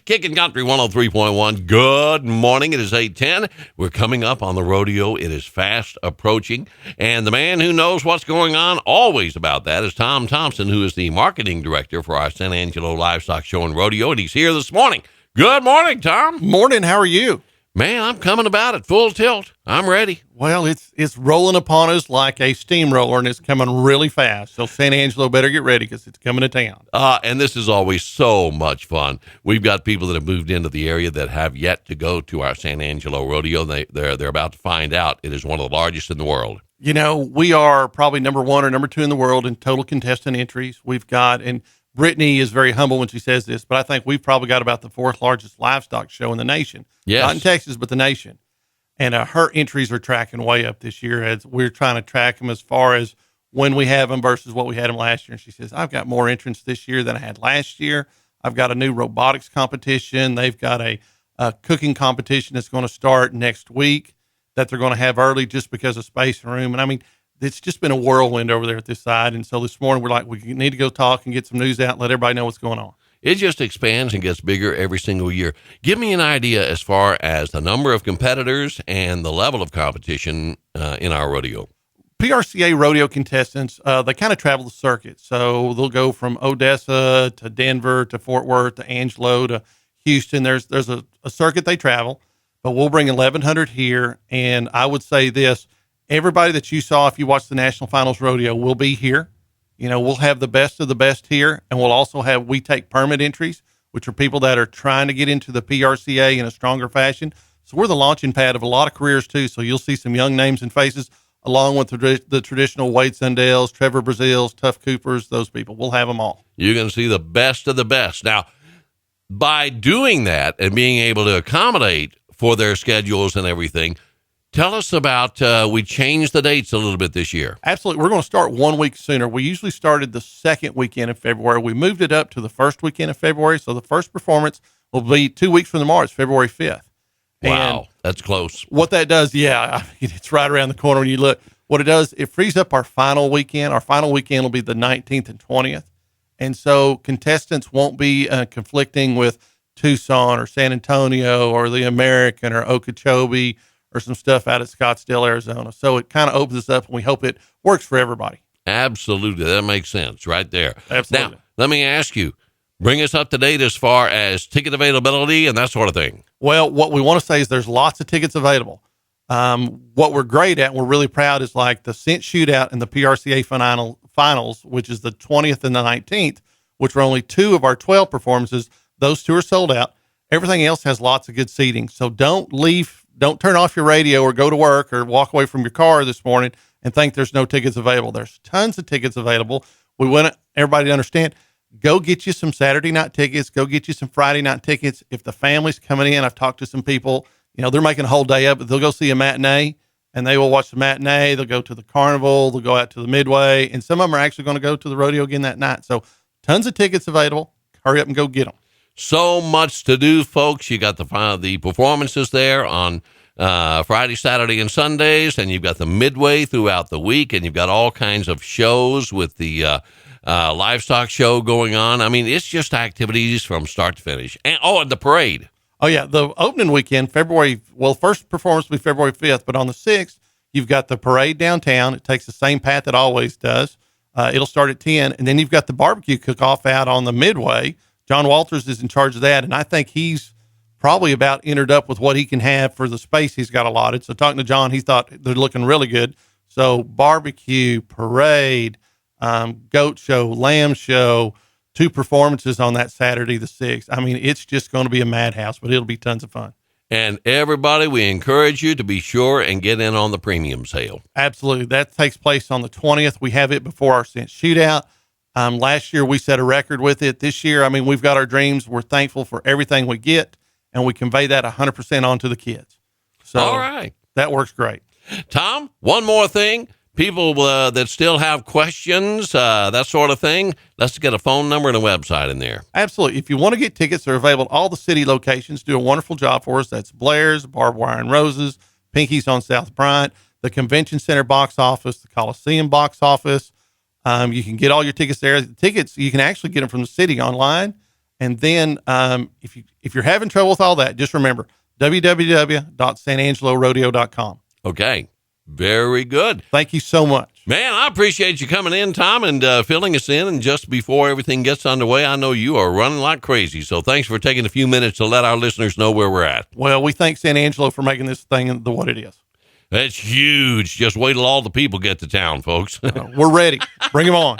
Kicking Country 103.1. Good morning. It is 8:10. We're coming up on the rodeo. It is fast approaching. And the man who knows what's going on always about that is Tom Thompson, who is the marketing director for our Sanangelo Livestock Show and Rodeo. And he's here this morning. Good morning, Tom. Morning. How are you? Man, I'm coming about it full tilt. I'm ready. Well, it's rolling upon us like a steamroller, and it's coming really fast. So San Angelo better get ready because it's coming to town. And this is always so much fun. We've got people that have moved into the area that have yet to go to our Sanangelo Rodeo. They're about to find out it is one of the largest in the world. You know, we are probably number one or number two in the world in total contestant entries. We've got, and Brittany is very humble when she says this, but I think we've probably got about the fourth largest livestock show in the nation. Yes. Not in Texas, but the nation. And her entries are tracking way up this year as we're trying to track them as far as when we have them versus what we had them last year. And she says, I've got more entrants this year than I had last year. I've got a new robotics competition. They've got a cooking competition that's going to start next week that they're going to have early just because of space and room. And I mean, it's just been a whirlwind over there at this side. And so this morning we're like, we need to go talk and get some news out and let everybody know what's going on. It just expands and gets bigger every single year. Give me an idea as far as the number of competitors and the level of competition in our rodeo. PRCA rodeo contestants, they kind of travel the circuit. So they'll go from Odessa to Denver to Fort Worth to Angelo to Houston. There's a circuit they travel, but we'll bring 1,100 here. And I would say this, everybody that you saw, if you watched the National Finals Rodeo, will be here. You know, we'll have the best of the best here, and we'll also we take permit entries, which are people that are trying to get into the PRCA in a stronger fashion. So we're the launching pad of a lot of careers, too. So you'll see some young names and faces, along with the traditional Wade Sundales, Trevor Brazils, Tuff Coopers, those people. We'll have them all. You're going to see the best of the best. Now, by doing that and being able to accommodate for their schedules and everything, tell us about, we changed the dates a little bit this year. Absolutely. We're going to start 1 week sooner. We usually started the second weekend of February. We moved it up to the first weekend of February. So the first performance will be 2 weeks from tomorrow. It's February 5th. Wow, and that's close. What that does, I mean, it's right around the corner when you look. What it does, it frees up our final weekend. Our final weekend will be the 19th and 20th. And so contestants won't be conflicting with Tucson or San Antonio or the American or Okeechobee or some stuff out at Scottsdale, Arizona. So it kind of opens us up, and we hope it works for everybody. Absolutely. That makes sense right there. Absolutely. Now, let me ask you, bring us up to date as far as ticket availability and that sort of thing. Well, what we want to say is there's lots of tickets available. What we're great at, and we're really proud, is like the cent shootout and the PRCA finals, which is the 20th and the 19th, which are only 2 of our 12 performances. Those 2 are sold out. Everything else has lots of good seating. So don't turn off your radio or go to work or walk away from your car this morning and think there's no tickets available. There's tons of tickets available. We want everybody to understand, go get you some Saturday night tickets. Go get you some Friday night tickets. If the family's coming in, I've talked to some people, they're making a whole day up, but they'll go see a matinee and they will watch the matinee. They'll go to the carnival. They'll go out to the Midway, and some of them are actually going to go to the rodeo again that night. So tons of tickets available. Hurry up and go get them. So much to do, folks. You got the performances there on Friday, Saturday, and Sundays, and you've got the Midway throughout the week, and you've got all kinds of shows with the livestock show going on. I mean, it's just activities from start to finish. And the parade. Oh, yeah. The opening weekend, first performance will be February 5th, but on the 6th, you've got the parade downtown. It takes the same path it always does. It'll start at 10, and then you've got the barbecue cook-off out on the Midway. John Walters is in charge of that, and I think he's probably about entered up with what he can have for the space he's got allotted. So talking to John, he thought they're looking really good. So barbecue, parade, goat show, lamb show, 2 performances on that Saturday the 6th. I mean, it's just going to be a madhouse, but it'll be tons of fun. And everybody, we encourage you to be sure and get in on the premium sale. Absolutely. That takes place on the 20th. We have it before our cent shootout. Last year, we set a record with it. This year, I mean, we've got our dreams. We're thankful for everything we get, and we convey that 100% onto the kids. So all right. That works great. Tom, one more thing. People that still have questions, that sort of thing, let's get a phone number and a website in there. Absolutely. If you want to get tickets, they're available at all the city locations. Do a wonderful job for us. That's Blair's, Barbed Wire and Roses, Pinky's on South Bryant, the Convention Center box office, the Coliseum box office. You can get all your tickets there. The tickets, you can actually get them from the city online. And then if you're having trouble with all that, just remember www.sanangelorodeo.com. Okay. Very good. Thank you so much. Man, I appreciate you coming in, Tom, and filling us in. And just before everything gets underway, I know you are running like crazy. So thanks for taking a few minutes to let our listeners know where we're at. Well, we thank San Angelo for making this thing what it is. That's huge. Just wait till all the people get to town, folks. We're ready. Bring them on.